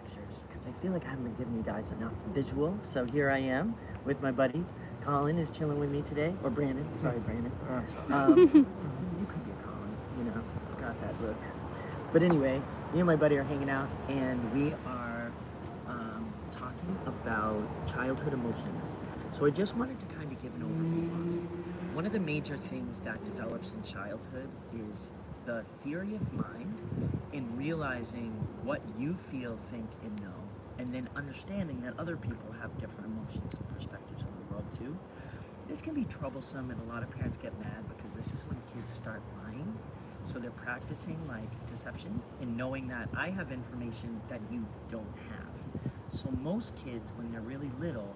pictures because I feel like I haven't been giving you guys enough visual. So here I am with my buddy. Colin is chilling with me today, or Brandon. Sorry, Brandon. You could be Colin, you know, got that look. But anyway, me and my buddy are hanging out, and we are talking about childhood emotions. So I just wanted to kind of give an overview on it. One of the major things that develops in childhood is the theory of mind in realizing what you feel, think, and know, and then understanding that other people have different emotions and perspectives on the world too. This can be troublesome, and a lot of parents get mad because this is when kids start lying. So they're practicing like deception and knowing that I have information that you don't have. So most kids, when they're really little,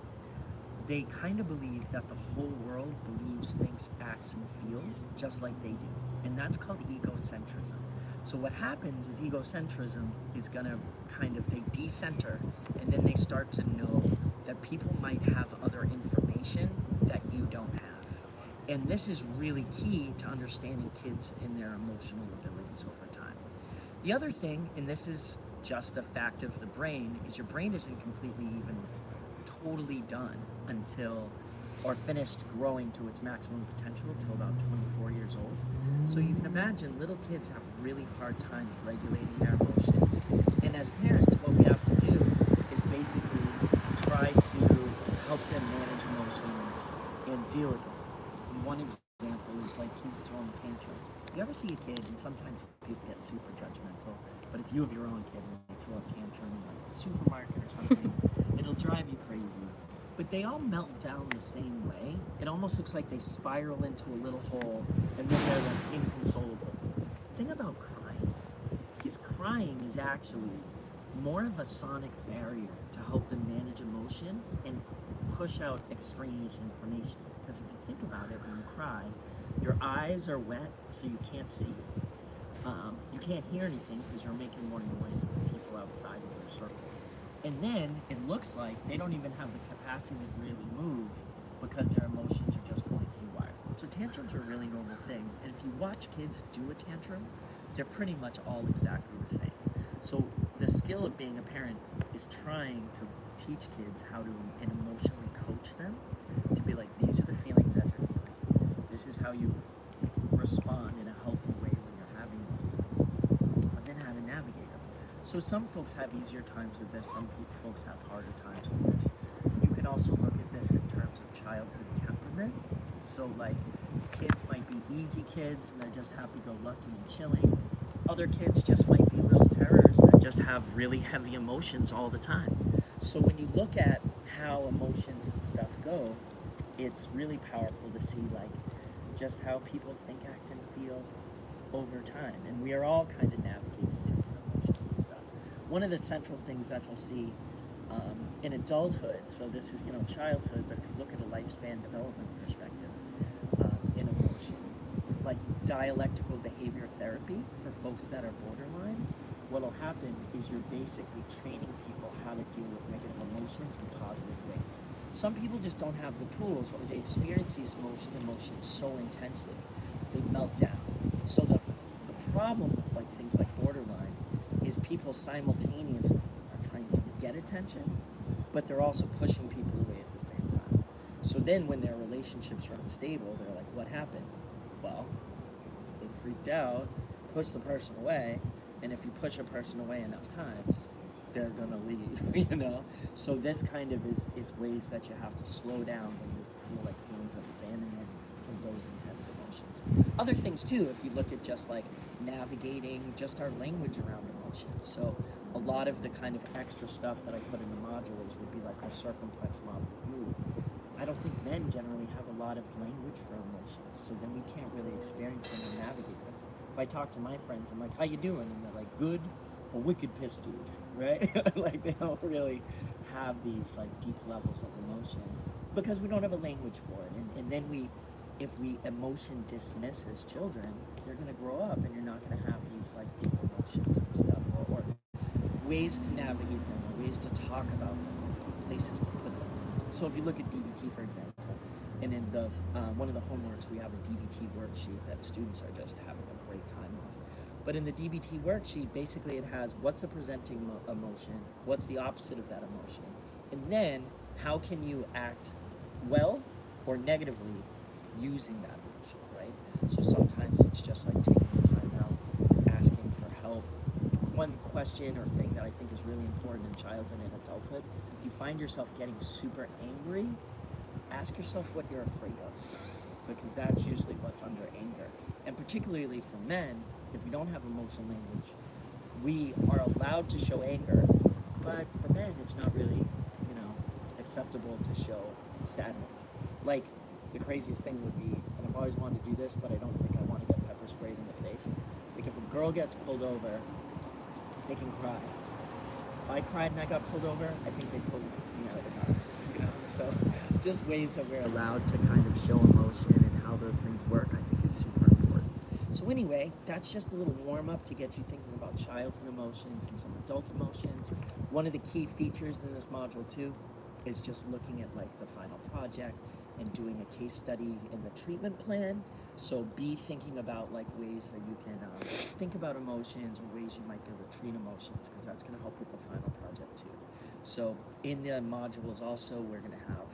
they kind of believe that the whole world believes, thinks, acts, and feels just like they do. And that's called egocentrism. So what happens is egocentrism is gonna kind of, they decenter, and then they start to know that people might have other information that you don't have. And this is really key to understanding kids and their emotional abilities over time. The other thing, and this is just a fact of the brain, is your brain isn't completely even totally done until, or finished growing to its maximum potential until about 24 years old. So you can imagine little kids have really hard times regulating their emotions. And as parents, what we have to do is basically try to help them manage emotions and deal with them. One example is like kids throwing tantrums. You ever see a kid, and sometimes people get super judgmental, but if you have your own kid and they throw a tantrum in like a supermarket or something, it'll drive you crazy. But they all melt down the same way. It almost looks like they spiral into a little hole and then they're like inconsolable. The thing about crying is crying is actually more of a sonic barrier to help them manage emotion and push out extraneous information. Because if you think about it, when you cry, your eyes are wet, so you can't see. You can't hear anything because you're making more noise than people outside of your circle. And then it looks like they don't even have the capacity to really move because their emotions are just going haywire. So tantrums are a really normal thing. And if you watch kids do a tantrum, they're pretty much all exactly the same. So the skill of being a parent is trying to teach kids how to and emotionally coach them to be like, these are the feelings that you're feeling. This is how you respond in a healthy way when you're having these feelings. And then how to navigate them. So some folks have easier times with this, some folks have harder times with this. You can also look at this in terms of childhood temperament. So like kids might be easy kids and they're just happy-go-lucky and chilling. Other kids just might be little terrors that just have really heavy emotions all the time. So when you look at how emotions and stuff go, it's really powerful to see like just how people think, act, and feel over time. And we are all kind of navigating different emotions and stuff. One of the central things that you'll see in adulthood, so this is, you know, childhood, but if you look at a lifespan development perspective in emotion, like dialectical behavior therapy for folks that are borderline, what'll happen is you're basically training people how to deal with negative emotions in positive ways. Some people just don't have the tools, or they experience these emotions so intensely, they melt down. So the problem with like things like borderline is people simultaneously are trying to get attention, but they're also pushing people away at the same time. So then when their relationships are unstable, they're like, what happened? Well, they freaked out, pushed the person away, and if you push a person away enough times, they're gonna leave, you know? So this kind of is ways that you have to slow down when you feel like feelings of abandonment of those intense emotions. Other things too, if you look at just like navigating just our language around emotions. So a lot of the kind of extra stuff that I put in the modules would be like our circumplex model of mood. I don't think men generally have a lot of language for emotions, so then we can't really experience them or navigate them. If I talk to my friends, I'm like, how you doing? And they're like, good, a wicked pissed dude, right? Like they don't really have these like deep levels of emotion because we don't have a language for it. And then if we emotion dismiss as children, they're gonna grow up and you're not gonna have these like deep emotions and stuff, or ways to navigate them, or ways to talk about them, or places to put them. So if you look at DBT, for example, and in the one of the homeworks, we have a DBT worksheet that students are just having a great time with. But in the DBT worksheet, basically it has what's a presenting emotion, what's the opposite of that emotion, and then how can you act well or negatively using that emotion, right? So sometimes it's just like taking the time out, asking for help. One question or thing that I think is really important in childhood and adulthood, if you find yourself getting super angry, ask yourself what you're afraid of, because that's usually what's under anger. And particularly for men, if we don't have emotional language, we are allowed to show anger, but for men, it's not really, acceptable to show sadness. Like, the craziest thing would be, and I've always wanted to do this, but I don't think I want to get pepper sprayed in the face. Like, if a girl gets pulled over, they can cry. If I cried and I got pulled over, I think they pulled me out of the car. So just ways that we're allowed to kind of show emotion and how those things work, I think is super important. So anyway, that's just a little warm-up to get you thinking about childhood emotions and some adult emotions. One of the key features in this module too is just looking at like the final project and doing a case study in the treatment plan. So be thinking about like ways that you can think about emotions or ways you might be able to treat emotions, because that's going to help with the final project too. So in the modules also, we're going to have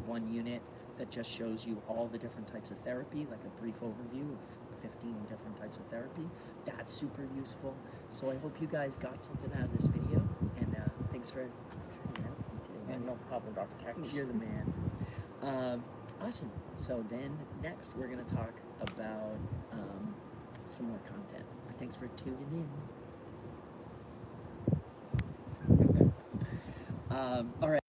one unit that just shows you all the different types of therapy, like a brief overview of 15 different types of therapy. That's super useful. So I hope you guys got something out of this video, and thanks for hanging out with me today. And no problem, Dr. Tex. You're the man. Awesome. So then next we're going to talk about some more content. Thanks for tuning in. All right.